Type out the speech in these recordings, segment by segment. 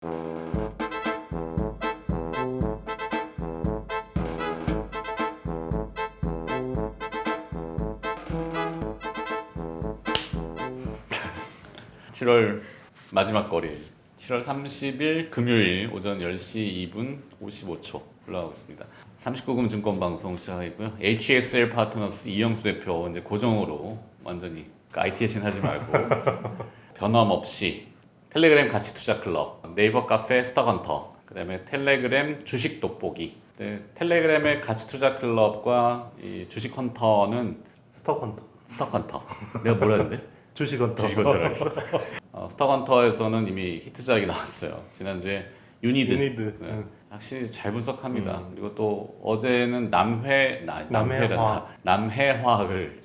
(7월) 마지막 거래일 7월 30일 금요일 오전 10시 2분 55초 올라가고 있습니다. 39금 증권방송 시작하겠고요. HSL 파트너스 이영수 대표 이제 고정으로 완전히 IT 대신하지 말고 변함없이 텔레그램 가치투자클럽, 네이버 카페 스톡헌터, 그다음에 텔레그램 주식 돋보기. 네, 텔레그램의 가치투자클럽과 이 주식헌터는 스톡헌터. 내가 뭐라 했는데? 주식헌터. 주식헌터라 했어. 스톡헌터에서는 이미 히트작이 나왔어요. 지난주에 유니드. 네. 확실히 잘 분석합니다. 그리고 또 어제는 남해화학을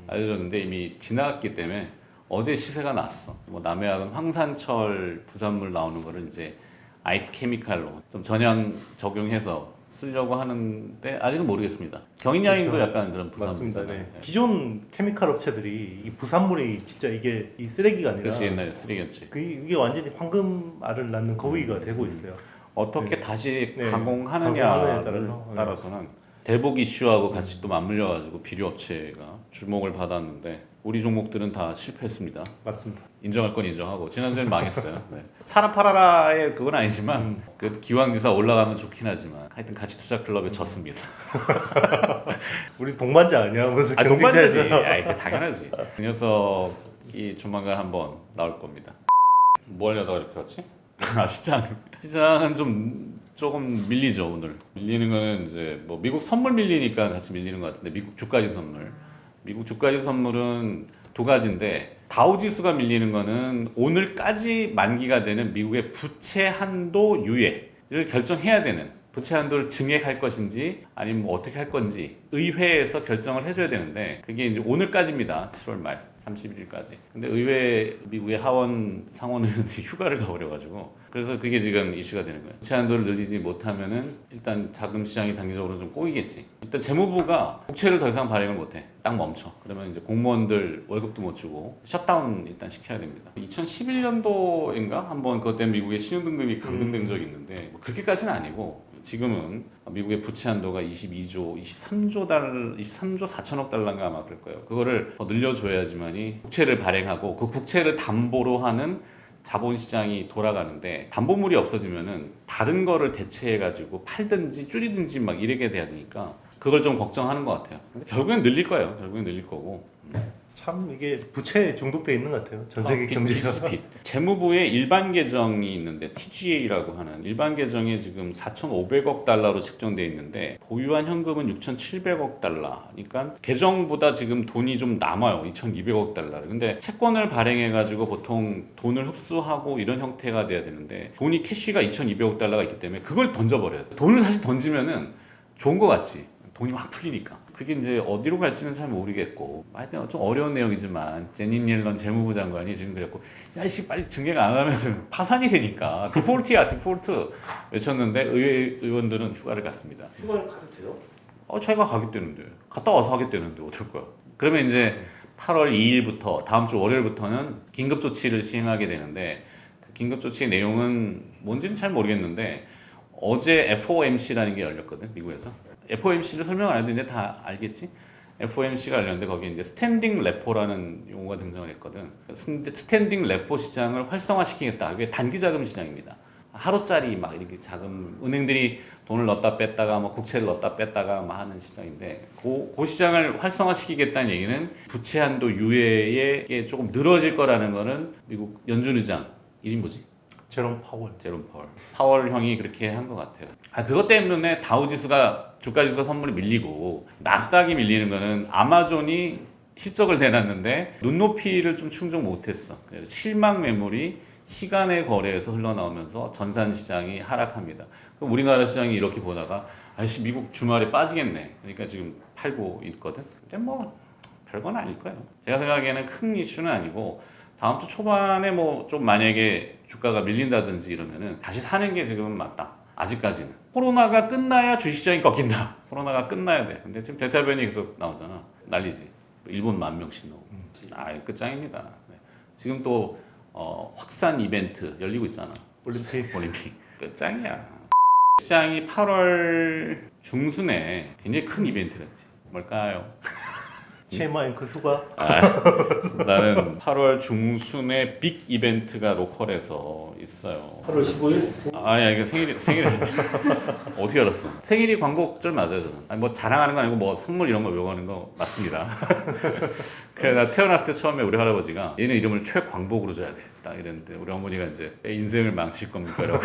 알려줬는데 이미 지나갔기 때문에 어제 시세가 났어. 뭐 남해화학은 황산철 부산물 나오는 거를 이제 IT 케미칼로 좀 전향 적용해서 쓰려고 하는데 아직은 모르겠습니다. 경인양인도 그렇죠. 약간 그런 부산물. 맞습니다. 네. 기존 케미칼 업체들이 이 부산물이 진짜 이게 이 쓰레기가 아니라 그렇지, 옛날에 쓰레기였지. 이게 완전히 황금알을 낳는 거위가 되고 있어요. 어떻게 네. 다시 네. 가공하느냐에 따라서. 따라서는 대북 이슈하고 같이 또 맞물려가지고 비료 업체가 주목을 받았는데 우리 종목들은 다 실패했습니다. 맞습니다. 인정할 건 인정하고 지난주에는 망했어요. 네. 사라 팔아라의 그건 아니지만 그 기왕지사 올라가면 좋긴 하지만 하여튼 가치투자클럽에 졌습니다. 우리 동반자 아니야? 무슨 동반자지. 경쟁자에서. 아, 당연하지. 그 녀석이 조만간 한번 나올 겁니다. 뭐 하려다가 이렇게 왔지? 아, 시장은 조금 밀리죠 오늘. 밀리는 거는 이제 뭐 미국 선물 밀리니까 같이 밀리는 것 같은데 미국 주가지 선물은 두 가지인데 다우 지수가 밀리는 거는 오늘까지 만기가 되는 미국의 부채 한도 유예를 결정해야 되는, 부채 한도를 증액할 것인지 아니면 뭐 어떻게 할 건지 의회에서 결정을 해줘야 되는데 그게 이제 오늘까지입니다. 7월 말 31일까지. 근데 의회 미국의 하원 상원 의원들이 휴가를 가버려가지고 그래서 그게 지금 이슈가 되는 거예요. 부채 한도를 늘리지 못하면은 일단 자금 시장이 단기적으로 좀 꼬이겠지. 일단 재무부가 국채를 더 이상 발행을 못해. 딱 멈춰. 그러면 이제 공무원들 월급도 못 주고 셧다운 일단 시켜야 됩니다. 2011년도인가 한번 그것 때문에 미국의 신용등급이 강등된 적이 있는데 뭐 그렇게까지는 아니고 지금은 미국의 부채 한도가 23조 4천억 달러인가 아마 그럴 거예요. 그거를 더 늘려줘야지만이 국채를 발행하고 그 국채를 담보로 하는 자본시장이 돌아가는데 담보물이 없어지면은 다른 거를 대체해가지고 팔든지 줄이든지 막 이렇게 돼야 되니까 그걸 좀 걱정하는 것 같아요. 근데 결국엔 늘릴 거예요. 결국엔 늘릴 거고. 참 이게 부채에 중독돼 있는 것 같아요. 전 세계 경제가. 재무부의 일반 계정이 있는데 TGA라고 하는 일반 계정에 지금 4,500억 달러로 책정돼 있는데 보유한 현금은 6,700억 달러. 그러니까 계정보다 지금 돈이 좀 남아요. 2,200억 달러를. 근데 채권을 발행해 가지고 보통 돈을 흡수하고 이런 형태가 돼야 되는데 돈이 캐시가 2,200억 달러가 있기 때문에 그걸 던져버려요. 돈을 사실 던지면은 좋은 것 같지. 돈이 확 풀리니까. 그게 이제 어디로 갈지는 잘 모르겠고 하여튼 좀 어려운 내용이지만 제닛 옐런 재무부 장관이 지금 그랬고 야이씨 빨리 증액 안 하면 파산이 되니까 디폴트야 디폴트 외쳤는데 의회 의원들은 휴가를 갔습니다. 휴가를 가도 돼요? 자기가 가겠다는데 갔다 와서 하겠다는데 어떨 거야. 그러면 이제 8월 2일부터 다음 주 월요일부터는 긴급 조치를 시행하게 되는데 그 긴급 조치의 내용은 뭔지는 잘 모르겠는데 어제 FOMC라는 게 열렸거든 미국에서. FOMC를 설명 안 해도 이제 다 알겠지? FOMC가 열렸는데 거기에 이제 스탠딩 레포라는 용어가 등장을 했거든. 스탠딩 레포 시장을 활성화시키겠다. 그게 단기 자금 시장입니다. 하루짜리 막 이렇게 자금 은행들이 돈을 넣었다 뺐다가 뭐 국채를 넣었다 뺐다가 막 하는 시장인데 그 시장을 활성화시키겠다는 얘기는 부채 한도 유예에 조금 늘어질 거라는 거는 미국 연준 의장 이름 뭐지? 제롬 파월 형이 그렇게 한 것 같아요. 그것 때문에 다우 지수가 주가 지수가 선물이 밀리고 나스닥이 밀리는 거는 아마존이 실적을 내놨는데 눈높이를 좀 충족 못했어. 그래서 실망 매물이 시간의 거래에서 흘러나오면서 전산 시장이 하락합니다. 그럼 우리나라 시장이 이렇게 보다가 아이씨 미국 주말에 빠지겠네. 그러니까 지금 팔고 있거든. 근데 뭐 별건 아닐 거예요. 제가 생각하기에는 큰 이슈는 아니고 다음 주 초반에 뭐 좀 만약에 주가가 밀린다든지 이러면은 다시 사는 게 지금은 맞다. 아직까지는. 코로나가 끝나야 주식시장이 꺾인다. 코로나가 끝나야 돼. 근데 지금 델타 변이 계속 나오잖아. 난리지. 일본 10,000명씩 나오고. 끝장입니다. 네. 지금 또 확산 이벤트 열리고 있잖아. 올림픽. 끝장이야. 시장이 8월 중순에 굉장히 큰 이벤트가 있지. 뭘까요? 치마 앵커 휴가. 나는 8월 중순에 빅 이벤트가 로컬에서 있어요. 8월 15일? 아니야, 이게 생일이 어떻게 알았어? 생일이 광복절 맞아요, 저는. 아니, 뭐 자랑하는 거 아니고 뭐 선물 이런 거 요구하는 거 맞습니다. 그래서 나 태어났을 때 처음에 우리 할아버지가 얘는 이름을 최광복으로 줘야 돼. 딱 이랬는데 우리 어머니가 이제 내 인생을 망칠 겁니까? 라고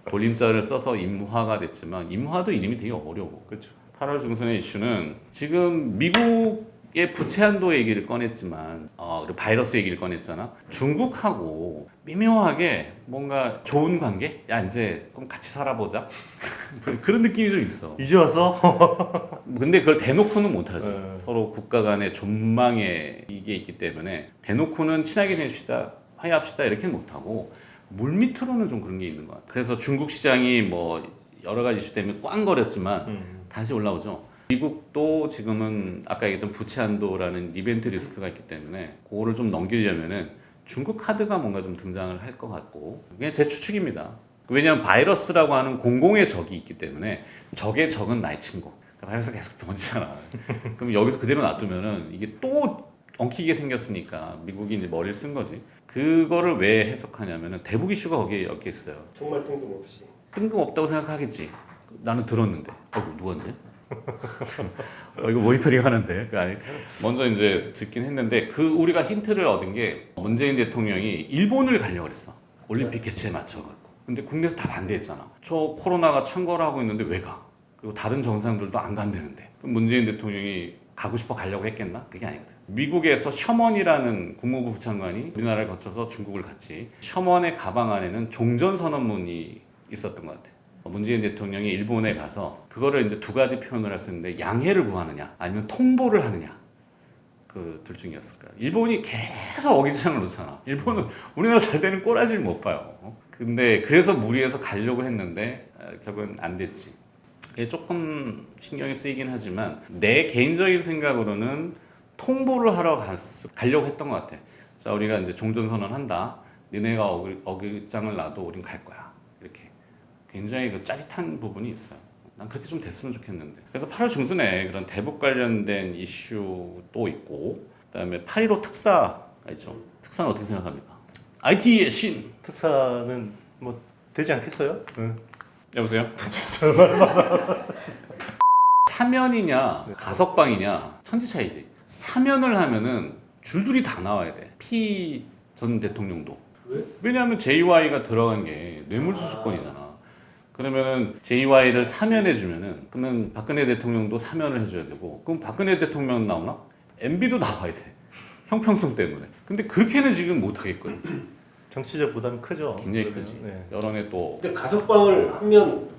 돌림자를 써서 임화가 됐지만 임화도 이름이 되게 어려워. 그렇죠. 8월 중순의 이슈는 지금 미국의 부채 한도 얘기를 꺼냈지만 그리고 바이러스 얘기를 꺼냈잖아. 중국하고 미묘하게 뭔가 좋은 관계? 야 이제 그럼 같이 살아보자. 그런 느낌이 좀 있어. 이제 와서 근데 그걸 대놓고는 못하지. 네. 서로 국가 간의 존망에 이게 있기 때문에 대놓고는 친하게 지냅시다, 화해합시다 이렇게는 못하고 물밑으로는 좀 그런 게 있는 것 같아. 그래서 중국 시장이 뭐 여러 가지 이슈 때문에 꽝거렸지만 다시 올라오죠. 미국도 지금은 아까 얘기했던 부채 한도라는 이벤트 리스크가 있기 때문에 그거를 좀 넘기려면은 중국 카드가 뭔가 좀 등장을 할 것 같고 그냥 제 추측입니다. 왜냐하면 바이러스라고 하는 공공의 적이 있기 때문에 적의 적은 나의 친구. 바이러스가 계속 번지잖아. 그럼 여기서 그대로 놔두면은 이게 또 엉키게 생겼으니까 미국이 이제 머리를 쓴 거지. 그거를 왜 해석하냐면은 대북 이슈가 거기에 엮여 있어요. 정말 뜬금없이. 뜬금없다고 생각하겠지. 나는 들었는데. 누구한테? 이거 모니터링 하는데. 먼저 이제 듣긴 했는데 우리가 힌트를 얻은 게 문재인 대통령이 일본을 가려고 그랬어. 올림픽 개최에 맞춰갖고. 근데 국내에서 다 반대했잖아. 저 코로나가 창궐을 하고 있는데 왜 가? 그리고 다른 정상들도 안 간다는데. 그럼 문재인 대통령이 가고 싶어 가려고 했겠나? 그게 아니거든. 미국에서 셔먼이라는 국무부 부장관이 우리나라를 거쳐서 중국을 갔지. 셔먼의 가방 안에는 종전선언문이 있었던 것 같아. 문재인 대통령이 일본에 가서 그거를 이제 두 가지 표현을 할 수 있는데 양해를 구하느냐 아니면 통보를 하느냐 그 둘 중이었을 거야. 일본이 계속 어기지장을 놓잖아. 일본은 우리나라 잘 되는 꼬라지를 못 봐요. 근데 그래서 무리해서 가려고 했는데 결국은 안 됐지. 이게 조금 신경이 쓰이긴 하지만 내 개인적인 생각으로는 통보를 하러 가려고 했던 것 같아. 자, 우리가 이제 종전선언 한다. 니네가 어기장을 놔도 우린 갈 거야. 이렇게. 굉장히 그 짜릿한 부분이 있어요. 난 그렇게 좀 됐으면 좋겠는데. 그래서 8월 중순에 그런 대북 관련된 이슈도 있고, 그다음에 8.15 특사가 있죠. 특사는 어떻게 생각합니까? IT의 신. 특사는 뭐 되지 않겠어요? 여보세요? 사면이냐 가석방이냐 천지 차이지. 사면을 하면은 줄줄이 다 나와야 돼. 피 전 대통령도. 왜? 왜냐하면 JY가 들어간 게 뇌물수수권이잖아. 그러면은 JY를 사면해주면은 그러면 박근혜 대통령도 사면을 해줘야 되고 그럼 박근혜 대통령 나오나? MB도 나와야 돼. 형평성 때문에. 근데 그렇게는 지금 못하겠거든. 정치적 부담이 크죠. 굉장히 크지. 네. 여론에 또 근데 가석방을 하면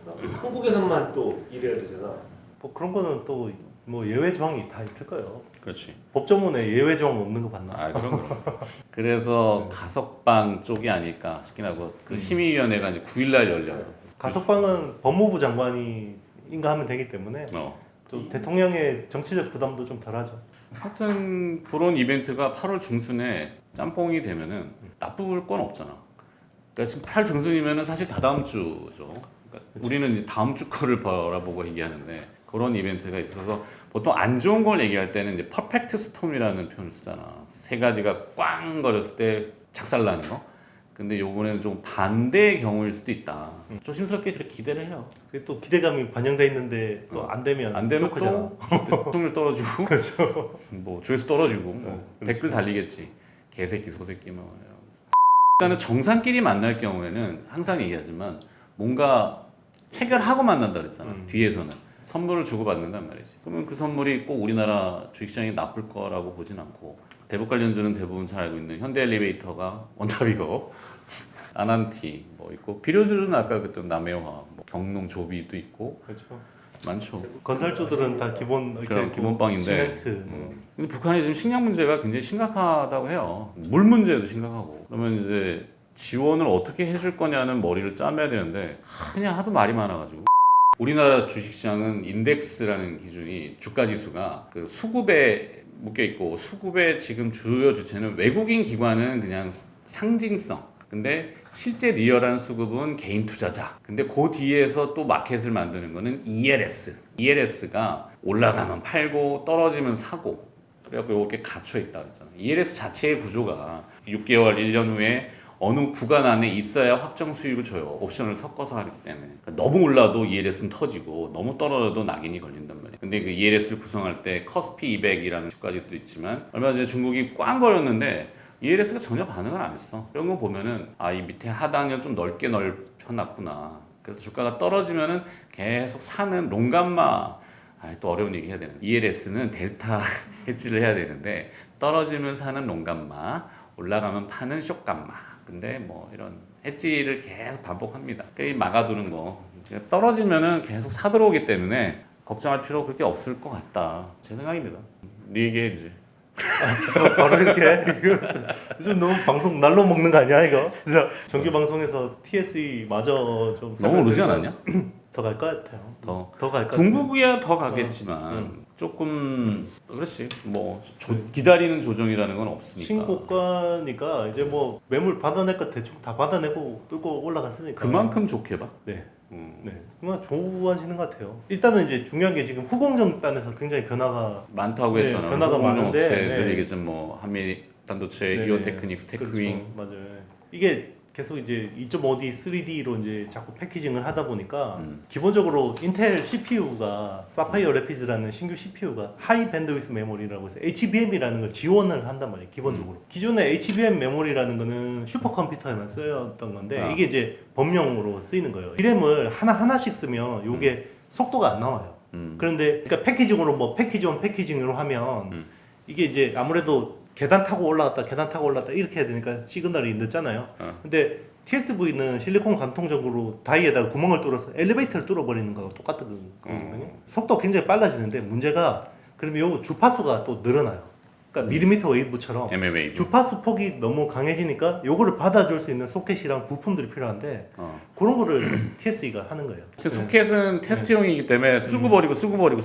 한국에서만 또 일해야 되잖아. 뭐 그런 거는 또 뭐 예외 조항이 다 있을 거예요. 그렇지. 법조문에 예외 조항 없는 거 봤나? 아 그럼. 그래서 가석방 쪽이 아닐까 싶긴 하고 그 심의위원회가 이제 9일날 열려요. 가석방은 법무부 장관이 인가하면 되기 때문에 어. 좀 대통령의 정치적 부담도 좀 덜하죠. 하여튼 그런 이벤트가 8월 중순에 짬뽕이 되면은 나쁠 건 없잖아. 그러니까 지금 8월 중순이면은 사실 다다음 주죠. 그러니까 우리는 이제 다음 주 거를 바라보고 얘기하는데 그런 이벤트가 있어서 보통 안 좋은 걸 얘기할 때는 이제 퍼펙트 스톰이라는 표현을 쓰잖아. 세 가지가 꽝 거렸을 때 작살나는 거. 근데 요번에는 좀 반대의 경우일 수도 있다. 조심스럽게 그렇게 기대를 해요. 그게 또 기대감이 반영돼 있는데 또 안 되면 안 되면 쇼크잖아. 또 승률 떨어지고 뭐 조회수 떨어지고 뭐 댓글 달리겠지. 개새끼 소새끼 뭐. 일단은 정상끼리 만날 경우에는 항상 얘기하지만 뭔가 체결하고 만난다 그랬잖아. 뒤에서는 선물을 주고받는단 말이지. 그러면 그 선물이 꼭 우리나라 주식시장이 나쁠 거라고 보진 않고 대북 관련주는 대부분 잘 알고 있는 현대엘리베이터가 원탑이고 아난티 뭐 있고 비료주는 아까 그랬던 남해화, 뭐 경농조비도 있고 그렇죠. 많죠. 건설주들은 다 기본 이렇게 그런 기본빵인데. 시멘트. 근데 북한이 지금 식량 문제가 굉장히 심각하다고 해요. 물 문제도 심각하고. 그러면 이제 지원을 어떻게 해줄 거냐는 머리를 짜매야 되는데 그냥 하도 말이 많아가지고. 우리나라 주식시장은 인덱스라는 기준이 주가지수가 그 수급에 묶여 있고 수급의 지금 주요 주체는 외국인 기관은 그냥 상징성. 근데 실제 리얼한 수급은 개인 투자자. 근데 그 뒤에서 또 마켓을 만드는 거는 ELS. ELS가 올라가면 팔고 떨어지면 사고. 그래갖고 이렇게 갇혀 있다 그랬잖아요. ELS 자체의 구조가 6개월, 1년 후에 어느 구간 안에 있어야 확정 수익을 줘요. 옵션을 섞어서 하기 때문에. 그러니까 너무 올라도 ELS는 터지고 너무 떨어져도 낙인이 걸린단 말이에요. 근데 그 ELS를 구성할 때 커스피 200이라는 주가지수도 있지만 얼마 전에 중국이 꽝 걸렸는데 ELS가 전혀 반응을 안 했어. 이런 거 보면은 이 밑에 하단을 좀 넓게 넓혀놨구나. 그래서 주가가 떨어지면은 계속 사는 롱감마. 또 어려운 얘기 해야 되는. ELS는 델타 해지를 해야 되는데 떨어지면 사는 롱감마, 올라가면 파는 숏감마. 근데 뭐 이런 해지를 계속 반복합니다. 막아두는 거. 떨어지면은 계속 사들어오기 때문에 걱정할 필요 그렇게 없을 것 같다. 제 생각입니다. 네 얘기해야지. 바로 이렇게 요즘 너무 방송 날로 먹는 거 아니야 이거? 진짜 정규 방송에서 TSE 마저 좀 너무 오르지 않았냐? 더 갈 것 같아요. 더 갈 것 같아요. 중국이야 더 가겠지만 조금 그렇지 뭐 기다리는 조정이라는 건 없으니까. 신고가니까 이제 뭐 매물 받아낼 거 대충 다 받아내고 뚫고 올라갔으니까 그만큼 좋게 봐. 네. 네, 정말 좋아지는 것 같아요. 일단은 이제 중요한 게 지금 후공정단에서 굉장히 변화가 많다고 네, 했잖아. 변화가 많은데, 늘 네. 얘기했지만 뭐 한미 반도체, 네네. 이오테크닉스, 테크윙. 그렇죠. 맞아요. 이게 계속 이제 2.5D, 3D로 이제 자꾸 패키징을 하다 보니까 기본적으로 인텔 CPU가 사파이어 래피드라는 신규 CPU가 하이 밴드위스 메모리라고 해서 HBM이라는 걸 지원을 한단 말이에요. 기본적으로. 기존에 HBM 메모리라는 거는 슈퍼컴퓨터에만 쓰였던 건데 이게 이제 범용으로 쓰이는 거예요. DRAM을 하나씩 쓰면 이게 속도가 안 나와요. 그런데 그러니까 패키징으로 뭐 패키지 온 패키징으로 하면 이게 이제 아무래도 계단 타고 올라갔다 이렇게 해야 되니까 시그널이 늦잖아요. 근데 TSV는 실리콘 관통적으로 다이에다가 구멍을 뚫어서 엘리베이터를 뚫어버리는 거하고 똑같은 거거든요. 속도가 굉장히 빨라지는데 문제가 그러면 요 주파수가 또 늘어나요. 그러니까 밀리미터 웨이브처럼 MMA. 주파수 폭이 너무 강해지니까 요거를 받아줄 수 있는 소켓이랑 부품들이 필요한데 그런 거를 TSE가 하는 거예요. 그 소켓은 테스트용이기 때문에 쓰고 버리고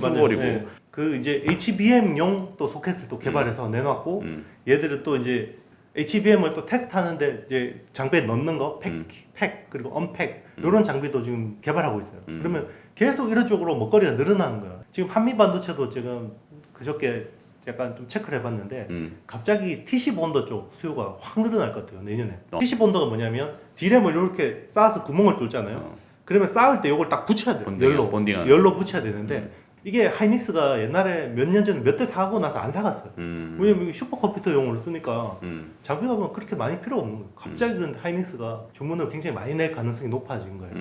맞아요. 네. 그 이제 HBM용 또 소켓을 또 개발해서 내놨고 얘들은 또 이제 HBM을 또 테스트하는데 이제 장비에 넣는 거, 팩 그리고 언팩 이런 장비도 지금 개발하고 있어요. 그러면 계속 이런 쪽으로 먹거리가 늘어나는 거예요. 지금 한미 반도체도 지금 그저께 약간 좀 체크를 해봤는데 갑자기 TC 본더 쪽 수요가 확 늘어날 것 같아요 내년에. TC 본더가 뭐냐면 D램을 이렇게 쌓아서 구멍을 뚫잖아요. 그러면 쌓을 때 이걸 딱 붙여야 돼요. 열로 붙여야 되는데 이게 하이닉스가 옛날에 몇 년 전에 몇 대 사고 나서 안 사갔어요. 왜냐면 이게 슈퍼컴퓨터용으로 쓰니까 장비가 뭐 그렇게 많이 필요 없는 거예요. 갑자기 그런데 하이닉스가 주문을 굉장히 많이 낼 가능성이 높아진 거예요.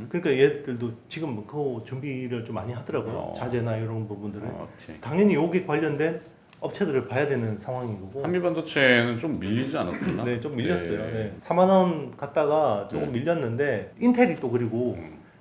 그러니까 얘들도 지금 그 준비를 좀 많이 하더라고요. 자재나 이런 부분들을. 당연히 여기 관련된 업체들을 봐야 되는 상황인 거고. 한미 반도체는 좀 밀리지 않았었나? 네, 좀 밀렸어요. 네. 4만 원 갔다가 조금 밀렸는데 인텔이 또 그리고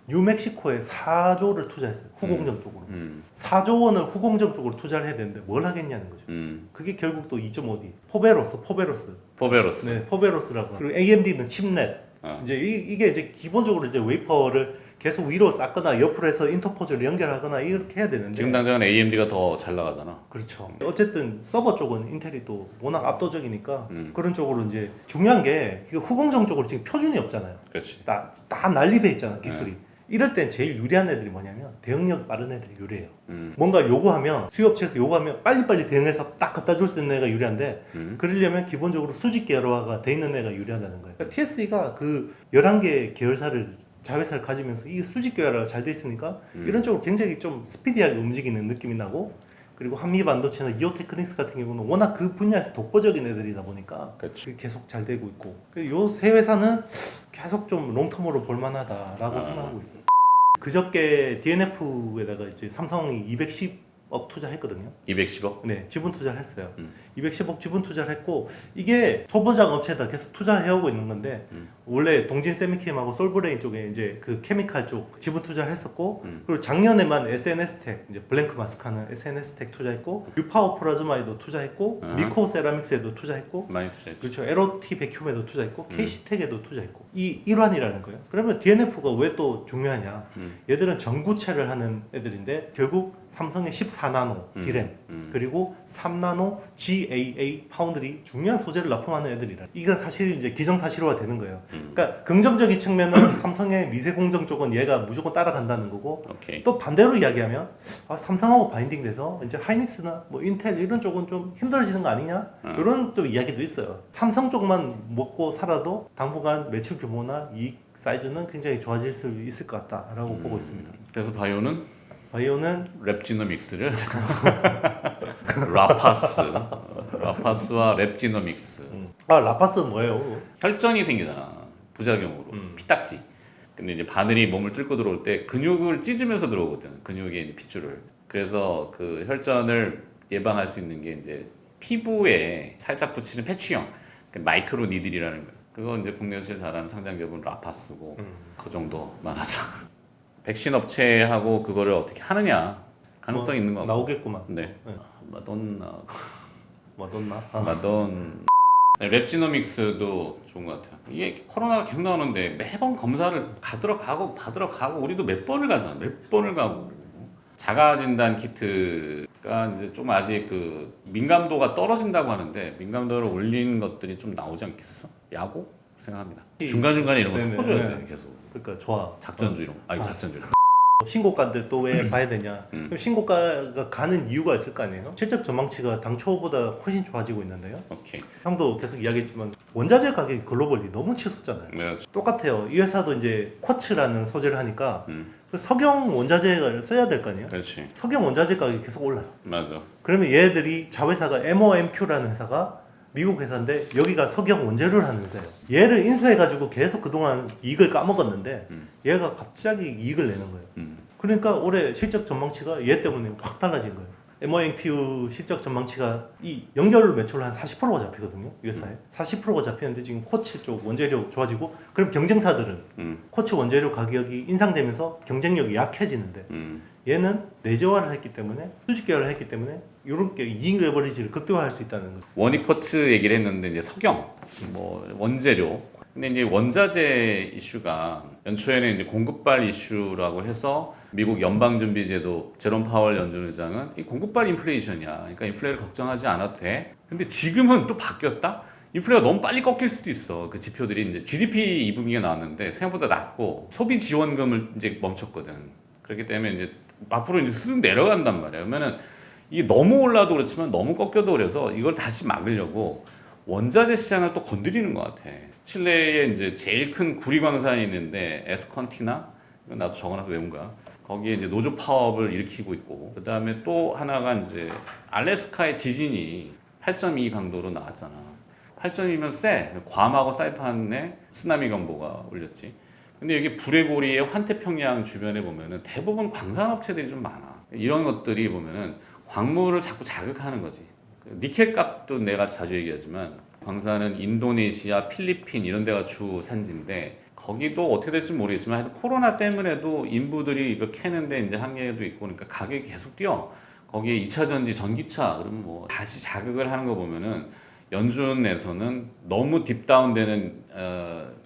뉴멕시코에 4조를 투자했어요. 후공정 쪽으로. 4조 원을 후공정 쪽으로 투자를 해야 되는데 뭘 하겠냐는 거죠. 그게 결국 또 2.5D. 포베로스. 네, 포베로스라고. 그리고 AMD는 칩넷. 이제 이게 이제 기본적으로 이제 웨이퍼를 계속 위로 쌓거나 옆으로 해서 인터포즈를 연결하거나 이렇게 해야 되는데 지금 당장은 AMD가 더 잘 나가잖아. 그렇죠. 어쨌든 서버 쪽은 인텔이 또 워낙 압도적이니까 그런 쪽으로 이제 중요한 게 이거 후공정 쪽으로 지금 표준이 없잖아요. 그렇지. 다 난립해 있잖아 기술이. 이럴 땐 제일 유리한 애들이 뭐냐면 대응력 빠른 애들이 유리해요. 뭔가 요구하면 수요업체에서 요구하면 빨리빨리 대응해서 딱 갖다 줄 수 있는 애가 유리한데 그러려면 기본적으로 수직 계열화가 돼 있는 애가 유리하다는 거예요. 그러니까 TSE가 그 11개 계열사를 자회사를 가지면서 이 수직 계열화가 잘 돼 있으니까 이런 쪽으로 굉장히 좀 스피디하게 움직이는 느낌이 나고 그리고 한미 반도체나 이오테크닉스 같은 경우는 워낙 그 분야에서 독보적인 애들이다 보니까 그게 계속 잘 되고 있고 요 세 회사는 계속 좀 롱텀으로 볼만하다라고 생각하고 있어요. 그저께 DNF에다가 이제 삼성이 210억 투자했거든요. 210억? 네, 지분 투자를 했어요. 210억 지분 투자를 했고 이게 소보장 업체에다 계속 투자해오고 있는 건데 원래 동진 세미캠하고 솔브레인 쪽에 이제 그 케미칼 쪽 지분 투자를 했었고 그리고 작년에만 SNS텍 이제 블랭크 마스크하는 SNS텍 투자했고 뉴파워 플라즈마에도 투자했고 미코 세라믹스에도 투자했고 많이 투자했죠. 그렇죠. LOT 백큐에도 투자했고 KC텍에도 투자했고 이 일환이라는 거예요. 그러면 DNF가 왜 또 중요하냐? 얘들은 전구체를 하는 애들인데 결국 삼성의 14나노 D램 그리고 3나노 GAA 파운드리 중요한 소재를 납품하는 애들이라. 이건 사실 이제 기정사실화 되는 거예요. 그러니까 긍정적인 측면은 삼성의 미세 공정 쪽은 얘가 무조건 따라간다는 거고, 오케이. 또 반대로 이야기하면 삼성하고 바인딩돼서 이제 하이닉스나 뭐 인텔 이런 쪽은 좀 힘들어지는 거 아니냐 이런 또 이야기도 있어요. 삼성 쪽만 먹고 살아도 당분간 매출 규모나 이익 사이즈는 굉장히 좋아질 수 있을 것 같다라고 보고 있습니다. 그래서 바이오는 바이오는 랩지노믹스를 라파스와 랩지노믹스. 라파스는 뭐예요? 혈전이 생기잖아. 부작용으로 피딱지. 근데 이제 바늘이 몸을 뚫고 들어올 때 근육을 찢으면서 들어오거든. 근육의 이제 핏줄을. 그래서 그 혈전을 예방할 수 있는 게 이제 피부에 살짝 붙이는 패치형, 그 마이크로 니들이라는 거. 그거 이제 국내에서 제일 잘하는 상장기업은 라파스고 그 정도만 하자. 백신 업체하고 그거를 어떻게 하느냐 가능성 있는 거 같고. 나오겠구만. 네. 네. 마돈나. 마돈나. 마돈. 네, 랩지노믹스도 좋은 것 같아요. 이게 코로나가 계속 나오는데 매번 검사를 받으러 가고 우리도 몇 번을 가잖아. 몇 번을 가고. 자가 진단 키트가 이제 좀 아직 그 민감도가 떨어진다고 하는데 민감도를 올린 것들이 좀 나오지 않겠어? 야구 생각합니다. 중간중간에 이런 거 네네, 섞어줘야 네. 돼 계속. 그러니까 좋아. 작전주 이런 거. 작전주 이런 거. 신고가인데 또 왜 봐야 되냐? 그럼 신고가가 가는 이유가 있을 거 아니에요? 실적 전망치가 당초보다 훨씬 좋아지고 있는데요. 오케이. 형도 계속 이야기했지만 원자재 가격이 글로벌리 너무 치솟잖아요. 네. 똑같아요. 이 회사도 이제 쿼츠라는 소재를 하니까 그 석영 원자재를 써야 될 거 아니에요? 그렇지. 석영 원자재 가격이 계속 올라요. 맞아. 그러면 얘들이 자회사가 MOMQ라는 회사가 미국 회사인데 여기가 석영 원재료를 하는 회사예요. 얘를 인수해가지고 계속 그동안 이익을 까먹었는데 얘가 갑자기 이익을 내는 거예요. 그러니까 올해 실적 전망치가 얘 때문에 확 달라진 거예요. MOMQ 실적 전망치가 이 연결 매출로 한 40%가 잡히거든요. 이 회사에 40%가 잡히는데 지금 코치 쪽 원재료 좋아지고, 그럼 경쟁사들은 코치 원재료 가격이 인상되면서 경쟁력이 약해지는데 얘는 내재화를 했기 때문에 수직 계열을 했기 때문에 이렇게 이익 레버리지를 극대화할 수 있다는 거죠. 원익쿼츠 얘기를 했는데 이제 석영, 뭐 원재료. 근데 이제 원자재 이슈가 연초에는 이제 공급발 이슈라고 해서 미국 연방준비제도 제롬 파월 연준의장은 이 공급발 인플레이션이야. 그러니까 인플레를 걱정하지 않아도 돼. 근데 지금은 또 바뀌었다. 인플레가 너무 빨리 꺾일 수도 있어. 그 지표들이 이제 GDP 2분기가 나왔는데 생각보다 낮고 소비 지원금을 이제 멈췄거든. 그렇기 때문에 이제 앞으로 이제 쓱 내려간단 말이야. 그러면은 이게 너무 올라도 그렇지만 너무 꺾여도 그래서 이걸 다시 막으려고 원자재 시장을 또 건드리는 것 같아. 칠레에 이제 제일 큰 구리광산이 있는데 에스컨티나, 이건 나도 적어놔서 외운 거야. 거기에 이제 노조 파업을 일으키고 있고, 그 다음에 또 하나가 이제 알래스카의 지진이 8.2 강도로 나왔잖아. 8.2면 세. 괌하고 사이판에 쓰나미 경보가 울렸지. 근데 여기 불의 고리의 환태평양 주변에 보면은 대부분 광산업체들이 좀 많아. 이런 것들이 보면은 광물을 자꾸 자극하는 거지. 니켈 값도 내가 자주 얘기하지만 광산은 인도네시아, 필리핀 이런 데가 주 산지인데 거기도 어떻게 될지 모르겠지만 하여튼 코로나 때문에도 인부들이 이거 캐는데 이제 한계도 있고 그러니까 가격이 계속 뛰어. 거기에 2차 전지, 전기차 그러면 뭐 다시 자극을 하는 거 보면은 연준에서는 너무 딥다운되는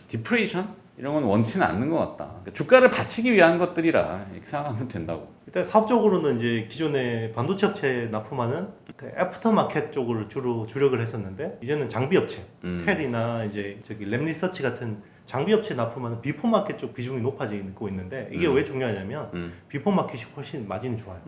디프레이션 이런 건 원치는 않는 것 같다. 그러니까 주가를 받치기 위한 것들이라 이렇게 생각하면 된다고. 일단 사업적으로는 이제 기존에 반도체 업체 납품하는 그 애프터마켓 쪽을 주로 주력을 했었는데 이제는 장비 업체, 텔이나 이제 저기 랩리서치 같은 장비 업체 납품하는 비포마켓 쪽 비중이 높아지고 있는데 이게 왜 중요하냐면 비포마켓이 훨씬 마진이 좋아요.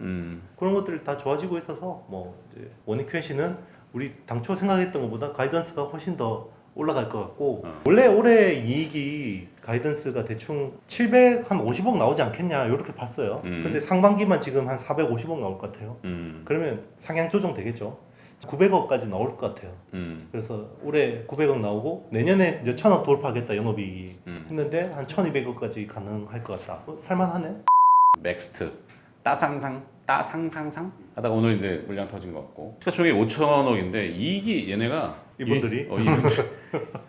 그런 것들이 다 좋아지고 있어서 뭐 이제 원익QNC는 우리 당초 생각했던 것보다 가이던스가 훨씬 더 올라갈 것 같고 원래 올해 이익이 가이던스가 대충 750억 나오지 않겠냐 이렇게 봤어요. 근데 상반기만 지금 한 450억 나올 것 같아요. 그러면 상향 조정 되겠죠. 900억까지 나올 것 같아요. 그래서 올해 900억 나오고 내년에 이제 1000억 돌파하겠다 영업이익 했는데 한 1200억까지 가능할 것 같다. 살만하네. 넥스트 따상상 하다가 오늘 이제 물량 터진 것 같고 시가총액 5천억인데 이익이 얘네가 이분들이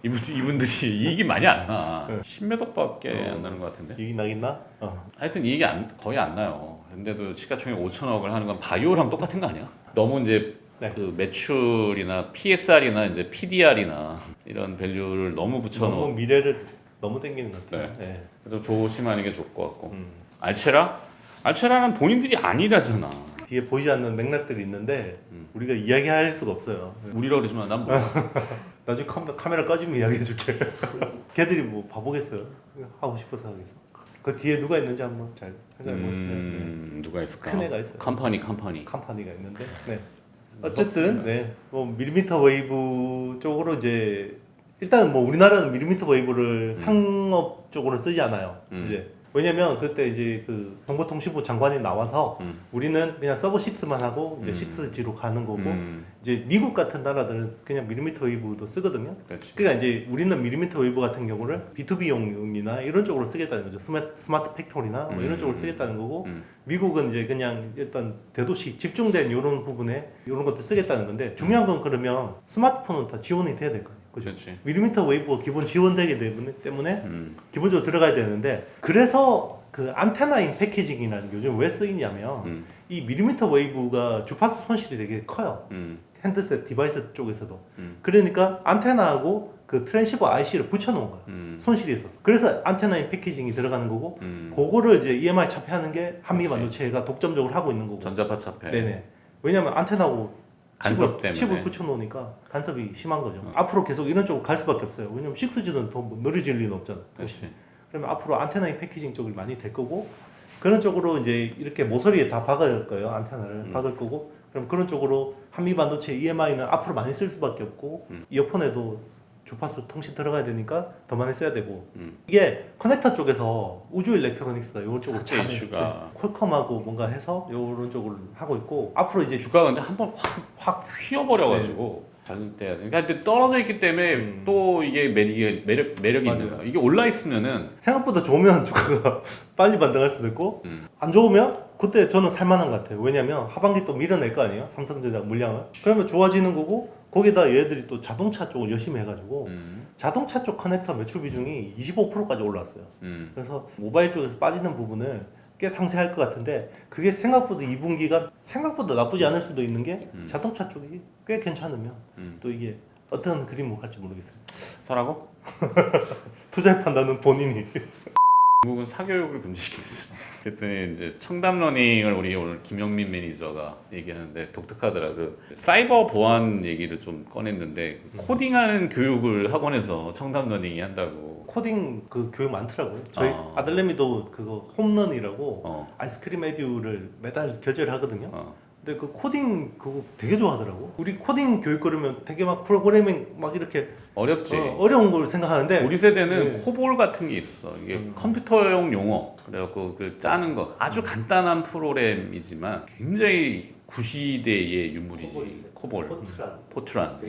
이분들이 이익이 많이 안 나. 10몇 억밖에 안 나는 것 같은데. 이익 나긴 나? 하여튼 이익이 거의 안 나요. 근데도 시가총액 5천억을 하는 건 바이오랑 똑같은 거 아니야? 너무 이제 네. 그 매출이나 PSR이나 이제 PDR이나 이런 밸류를 너무 붙여놓은. 너무 미래를 너무 땡기는 것 같아요. 네. 네. 그래서 조심하는 게 좋을 것 같고. 알체라는 본인들이 아니라잖아. 뒤에 보이지 않는 맥락들이 있는데 우리가 이야기할 수가 없어요. 우리라 그러지만 난 몰라. 나중에 카메라 꺼지면 이야기해줄게. 걔들이 뭐 바보겠어요. 하고 싶어서 하겠어. 그 뒤에 누가 있는지 한번 잘 생각해보시면 누가 있을까? 큰 애가 있어요. 컴퍼니가 있는데 네. 어쨌든 뭐 밀리미터 웨이브 쪽으로 이제 일단 뭐 우리나라는 밀리미터 웨이브를 상업 쪽으로 쓰지 않아요. 이제 왜냐면 그때 이제 그 정보통신부 장관이 나와서 우리는 그냥 서버 6만 하고 이제 6G로 가는 거고 이제 미국 같은 나라들은 그냥 밀리미터 웨이브도 쓰거든요. 그렇지. 그러니까 이제 우리는 밀리미터 웨이브 같은 경우를 B2B용이나 이런 쪽으로 쓰겠다는 거죠. 스마트 팩토리나 뭐 이런 쪽으로 쓰겠다는 거고 미국은 이제 그냥 일단 대도시 집중된 이런 부분에 이런 것들 쓰겠다는 건데 중요한 건 그러면 스마트폰은 다 지원이 돼야 될 거 아니에요. 그죠? 그렇지. 밀리미터 웨이브가 기본 지원되기 때문에 기본적으로 들어가야 되는데 그래서 그 안테나인 패키징이라는 게 요즘 왜 쓰이냐면 이 밀리미터 웨이브가 주파수 손실이 되게 커요. 핸드셋 디바이스 쪽에서도. 그러니까 안테나하고 그 트랜시버 IC를 붙여놓은 거야. 손실이 있어서. 그래서 안테나인 패키징이 들어가는 거고 그거를 이제 EMI 차폐하는 게 한미 반도체가 독점적으로 하고 있는 거고. 전자파 차폐. 네네. 왜냐면 안테나하고 간섭 때문에. 칩을 붙여놓으니까 간섭이 심한 거죠. 앞으로 계속 이런 쪽으로 갈 수밖에 없어요. 왜냐면 6G는 더 느려질 리는 없잖아. 그렇지. 그러면 앞으로 안테나인 패키징 쪽이 많이 될 거고 그런 쪽으로 이제 이렇게 모서리에 다 박을 거예요. 안테나를 박을 거고 그럼 그런 쪽으로 한미 반도체 EMI는 앞으로 많이 쓸 수밖에 없고 이어폰에도 주파수 통신 들어가야 되니까 더 많이 써야 되고 이게 커넥터 쪽에서 우주 일렉트로닉스가 이런 쪽으로 하체 이슈가. 퀄컴하고 뭔가 해서 이런 쪽으로 하고 있고 앞으로 이제 주가가 근데 한번 확 휘어버려가지고 잘 때야 돼. 그러니까 근데 떨어져 있기 때문에 또 이게 매력이 있는 거야. 이게 올라 있으면은 생각보다 좋으면 주가가 빨리 반등할 수도 있고 안 좋으면 그때 저는 살만한 것 같아요. 왜냐면 하반기 또 밀어낼 거 아니에요? 삼성전자 물량을. 그러면 좋아지는 거고 거기다 얘들이 또 자동차 쪽을 열심히 해가지고 자동차 쪽 커넥터 매출 비중이 25%까지 올라왔어요. 그래서 모바일 쪽에서 빠지는 부분을 꽤 상쇄할 것 같은데 그게 생각보다 2분기가 생각보다 나쁘지 않을 수도 있는 게 자동차 쪽이 꽤 괜찮으면 또 이게 어떤 그림으로 갈지 모르겠어요. 사라고? 투자의 판단은 본인이. 중국은 사교육을 금지시켰어. 그랬더니 이제 청담러닝을 우리 오늘 김영민 매니저가 얘기하는데 독특하더라. 그 사이버 보안 얘기를 좀 꺼냈는데 코딩하는 교육을 학원에서 청담러닝이 한다고. 코딩 그 교육 많더라고요. 저희 아들내미도 그거 홈런이라고 어. 아이스크림 에듀를 매달 결제를 하거든요. 어. 근데 그 코딩 그거 되게 좋아하더라고. 우리 코딩 교육 그러면 되게 막 프로그래밍 막 이렇게 어렵지. 어려운 걸 생각하는데 우리 세대는 코볼 같은 게 있어. 이게 컴퓨터용 용어. 그래갖고 그 짜는 거 아주 간단한 프로그램이지만 굉장히 구시대의 유물이지. 코볼. 포트란.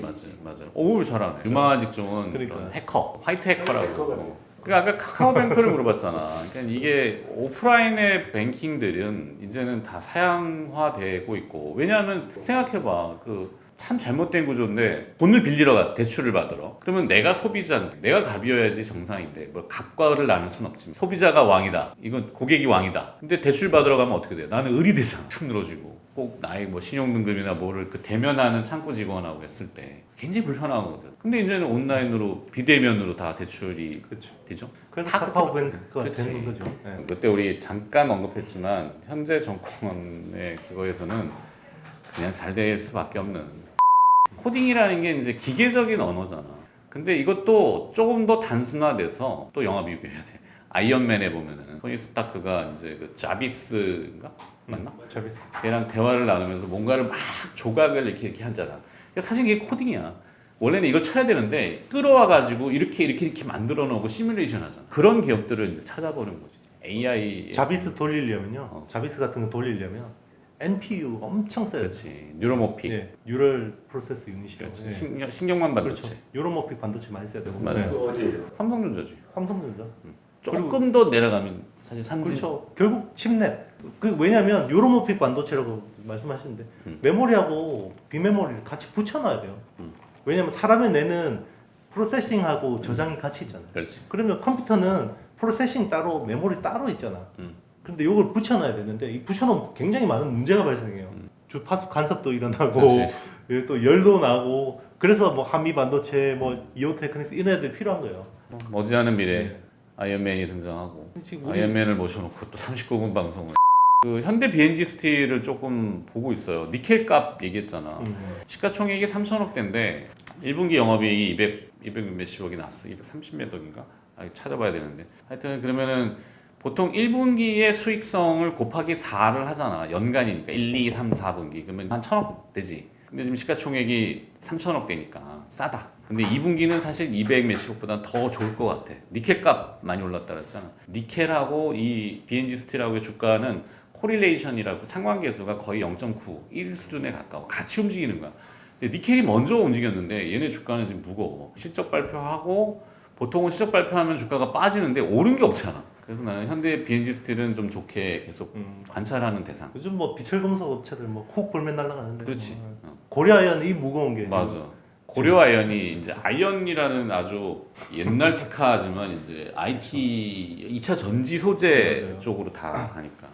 맞아. 오 잘하네. 유망한 직종은 그러니까. 그런 해커, 화이트 해커라고. 그러니까 아까 카카오뱅크를 물어봤잖아. 그러니까 이게 오프라인의 뱅킹들은 이제는 다 사양화되고 있고 왜냐하면 생각해봐 그 참 잘못된 구조인데 돈을 빌리러 가 대출을 받으러 그러면 내가 소비자인데 내가 갑이어야지 정상인데 뭐 갑과를 나눌 순 없지만 소비자가 왕이다 이건 고객이 왕이다 근데 대출 받으러 가면 어떻게 돼 나는 을이 되잖아 축 늘어지고 꼭 나의 뭐 신용등급이나 뭐를 그 대면하는 창구 직원하고 했을 때 굉장히 불편하거든 근데 이제는 온라인으로 비대면으로 다 대출이 그렇죠. 되죠 그래서 다 카카오뱅크가 그렇지. 되는 거죠. 네. 그때 우리 잠깐 언급했지만 현재 정권의 그거에서는 그냥 잘 될 수밖에 없는 코딩이라는 게 이제 기계적인 언어잖아. 근데 이것도 조금 더 단순화돼서 또 영화 비교해야 돼. 아이언맨에 보면은 토니 스타크가 이제 그 자비스인가 맞나? 자비스. 걔랑 대화를 나누면서 뭔가를 막 조각을 이렇게 하잖아. 그러니까 사실 이게 코딩이야. 원래는 이걸 쳐야 되는데 끌어와 가지고 이렇게 만들어 놓고 시뮬레이션 하잖아. 그런 기업들을 이제 찾아보는 거지. AI 자비스 돌리려면요. 자비스 같은 거 돌리려면 NPU가 엄청 세요. 그렇지. 뉴로모픽. 네, 뉴럴 프로세스 유닛이라고. 그렇지. 네. 신경만 반도체. 그렇죠. 뉴로모픽 반도체 많이 써야 되고. 맞아요. 그 어디예요? 삼성전자지. 삼성전자. 조금 더 내려가면 사실 삼성. 그렇죠. 결국 칩넷. 그 왜냐면 뉴로모픽 반도체라고 말씀하시는데 메모리하고 비메모리를 같이 붙여놔야 돼요. 왜냐면 사람이 내는 프로세싱하고 저장이 같이 있잖아요. 그렇지. 그러면 컴퓨터는 프로세싱 따로 메모리 따로 있잖아. 근데 이걸 붙여놔야 되는데 이 붙여놓으면 굉장히 많은 문제가 발생해요. 주파수 간섭도 일어나고 그렇지. 예, 또 열도 나고 그래서 뭐 한미 반도체 뭐 이오테크닉스 이런 애들 필요한 거예요. 머지않은 미래 네. 아이언맨이 등장하고 지금 우리 아이언맨을 모셔놓고 또 39분 방송을 그 현대 BNG 스틸을 조금 보고 있어요. 니켈 값 얘기했잖아. 시가총액이 3천억대인데 1분기 영업이익이 200 몇십억이 나왔어. 230 몇 억인가? 찾아봐야 되는데. 하여튼 그러면은 보통 1분기의 수익성을 곱하기 4를 하잖아. 연간이니까 1, 2, 3, 4분기. 그러면 한 1,000억 되지. 근데 지금 시가총액이 3천억 되니까 싸다. 근데 2분기는 사실 200 몇십억보다 더 좋을 것 같아. 니켈 값 많이 올랐다 그랬잖아. 니켈하고 이 BNG 스틸하고의 주가는 코릴레이션이라고 상관계수가 거의 0.9, 1 수준에 가까워. 같이 움직이는 거야. 근데 니켈이 먼저 움직였는데 얘네 주가는 지금 무거워. 실적 발표하고 보통은 실적 발표하면 주가가 빠지는데 오른 게 없잖아. 그래서 나는 현대 BNG 스틸은 좀 좋게 계속 관찰하는 대상. 요즘 뭐 비철금속 업체들 뭐 훅 불면 날아가는데. 그렇지. 고려아연 이 무거운 게 맞아. 고려 아연이 이제 아연이라는 아주 옛날 특화지만 이제 IT 2차 전지 소재 맞아요. 쪽으로 다 가니까.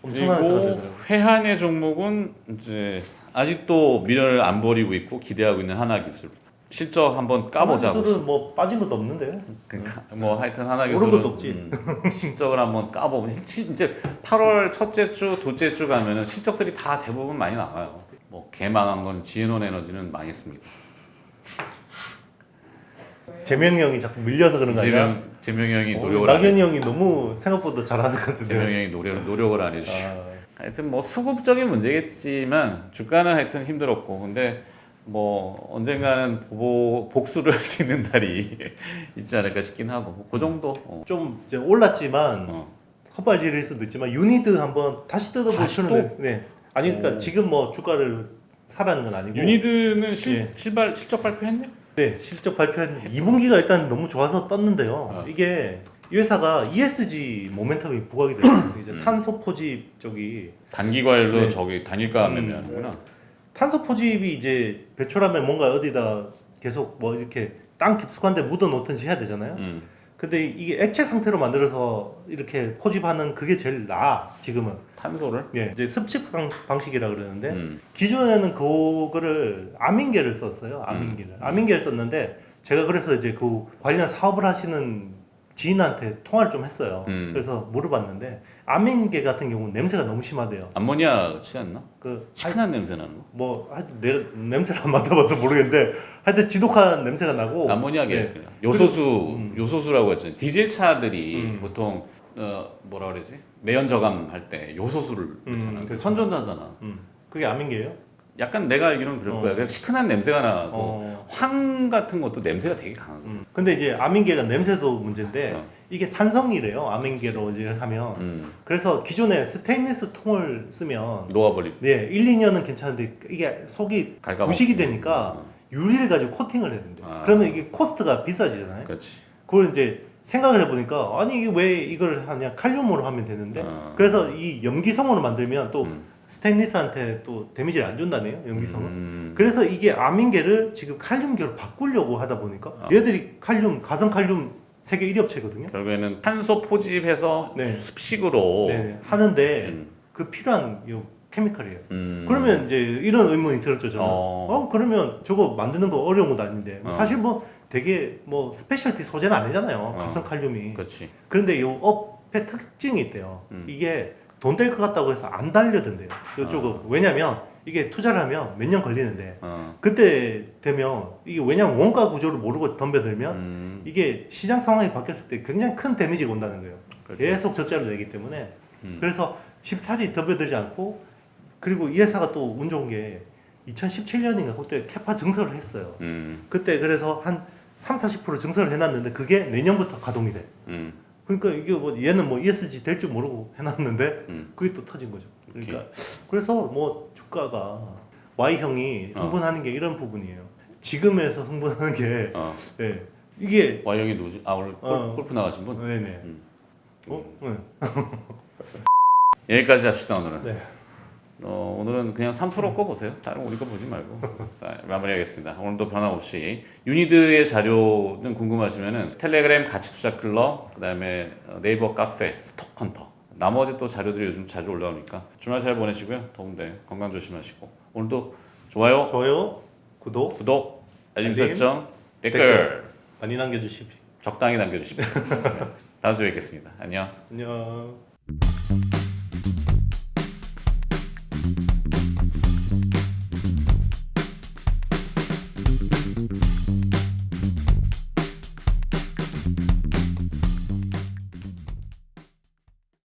엄청난 그리고 사실들. 회한의 종목은 이제 아직도 미련을 안 버리고 있고 기대하고 있는 하나기술. 실적 한번 까보자고. 하나기술은 뭐 빠진 것도 없는데. 그러니까 뭐 하여튼 하나기술은 오른 것도 없지. 실적을 한번 까보면 이제 8월 첫째 주, 둘째 주 가면은 실적들이 다 대부분 많이 나와요. 뭐 개망한 건 지앤원 에너지는 망했습니다. 재명이 형이 자꾸 밀려서 그런 거 아니야? 재명이 형이 노력을 안 낙연이 형이 너무 생각보다 잘하는 것 같은데. 재명이 형이 노력을 안 해주시고 하여튼 뭐 수급적인 문제겠지만 주가는 하여튼 힘들었고 근데 뭐 언젠가는 복수를 할 수 있는 날이 있지 않을까 싶긴 하고 그 정도. 좀 이제 올랐지만 헛발질일 수도 있지만 유니드 한번 다시 다시 뜯어보시는 네. 아니 그러니까 지금 뭐 주가를 사라는 건 아니고 유니드는 예. 실적 발표했네? 네 실적 발표한 2분기가 일단 너무 좋아서 떴는데요. 이게 이 회사가 ESG 모멘텀이 부각이 돼요. 이제 탄소 포집 쪽이 단기 과열로 네. 저기 단일가 매매하는구나. 탄소 포집이 이제 배출하면 뭔가 어디다 계속 뭐 이렇게 땅 깊숙한데 묻어 놓든지 해야 되잖아요. 근데 이게 액체 상태로 만들어서 이렇게 포집하는 그게 제일 나아 지금은. 탄소를? 예, 이제 습식 방식이라 그러는데 기존에는 그거를 아민계를 썼어요. 아민계를 썼는데 제가 그래서 이제 그 관련 사업을 하시는 지인한테 통화를 좀 했어요. 그래서 물어봤는데 아민계 같은 경우는 냄새가 너무 심하대요. 암모니아 같지 않나? 그 시큰한 냄새 나는 거? 뭐 하여튼 내가 냄새를 안 맡아봐서 모르겠는데 하여튼 지독한 냄새가 나고 암모니아계 네. 그냥. 요소수라고 했잖아요. 디젤 차들이 보통 뭐라 그러지? 매연 저감할 때 요소수를 넣잖아. 그렇죠. 선전하잖아. 그게 아민계예요? 약간 내가 알기로는 그럴 거야. 그냥 시큰한 냄새가 나고 황 같은 것도 냄새가 되게 강한 거야. 근데 이제 아민계가 냄새도 문제인데 이게 산성이래요. 아민계로 이제 하면 그래서 기존에 스테인리스 통을 쓰면 녹아버리지. 네, 1, 2년은 괜찮은데 이게 속이 갉아먹고. 부식이 되니까 유리를 가지고 코팅을 해야 된대. 그러면 이게 코스트가 비싸지잖아요. 그렇지. 그걸 이제 생각을 해보니까 아니 이게 왜 이걸 하냐 칼륨으로 하면 되는데 그래서 이 염기성으로 만들면 또 스테인리스한테 또 데미지를 안 준다네요. 염기성은. 그래서 이게 아민계를 지금 칼륨계로 바꾸려고 하다 보니까 얘들이 칼륨 가성 칼륨 세계 1위 업체거든요. 결국에는 탄소 포집해서 네. 습식으로 네, 하는데 그 필요한 요 케미컬이에요. 음. 그러면 이제 이런 의문이 들었죠 저는. 그러면 저거 만드는 거 어려운 것도 아닌데 사실 뭐 되게 뭐 스페셜티 소재는 아니잖아요. 가성 칼륨이. 그렇지. 그런데 요 업의 특징이 있대요. 이게 돈 될 것 같다고 해서 안 달려든대요. 이쪽은 왜냐면 이게 투자를 하면 몇 년 걸리는데 그때 되면 이게 왜냐면 원가 구조를 모르고 덤벼들면 이게 시장 상황이 바뀌었을 때 굉장히 큰 데미지가 온다는 거예요. 그렇죠. 계속 적자를 내기 때문에 그래서 쉽사리 덤벼들지 않고 그리고 이 회사가 또 운 좋은 게 2017년인가 그때 캐파 증설을 했어요. 그때 그래서 한 30-40% 증설을 해놨는데 그게 내년부터 가동이 돼. 그러니까 이게 뭐 얘는 뭐 ESG 될 줄 모르고 해놨는데 그게 또 터진 거죠. 그러니까 그래서 뭐 주가가 Y형이 흥분하는 게 이런 부분이에요. 지금에서 흥분하는 게 네. 이게 Y형이 누구지? 아 오늘 골프 나가신 분? 네네. 네. 여기까지 합시다 오늘은. 네. 오늘은 그냥 3% 꺼보세요. 다른 우리 거 보지 말고. 자, 마무리하겠습니다. 오늘도 변함없이 유니드의 자료는 궁금하시면은 텔레그램 가치투자 클럽, 그다음에 네이버 카페, 스톡헌터. 나머지 또 자료들이 요즘 자주 올라오니까 주말 잘 보내시고요. 더운데 건강 조심하시고 오늘도 좋아요, 구독, 알림 설정, 댓글 많이 남겨주십시오. 적당히 남겨주십시오. 다음 주에 뵙겠습니다. 안녕. 안녕.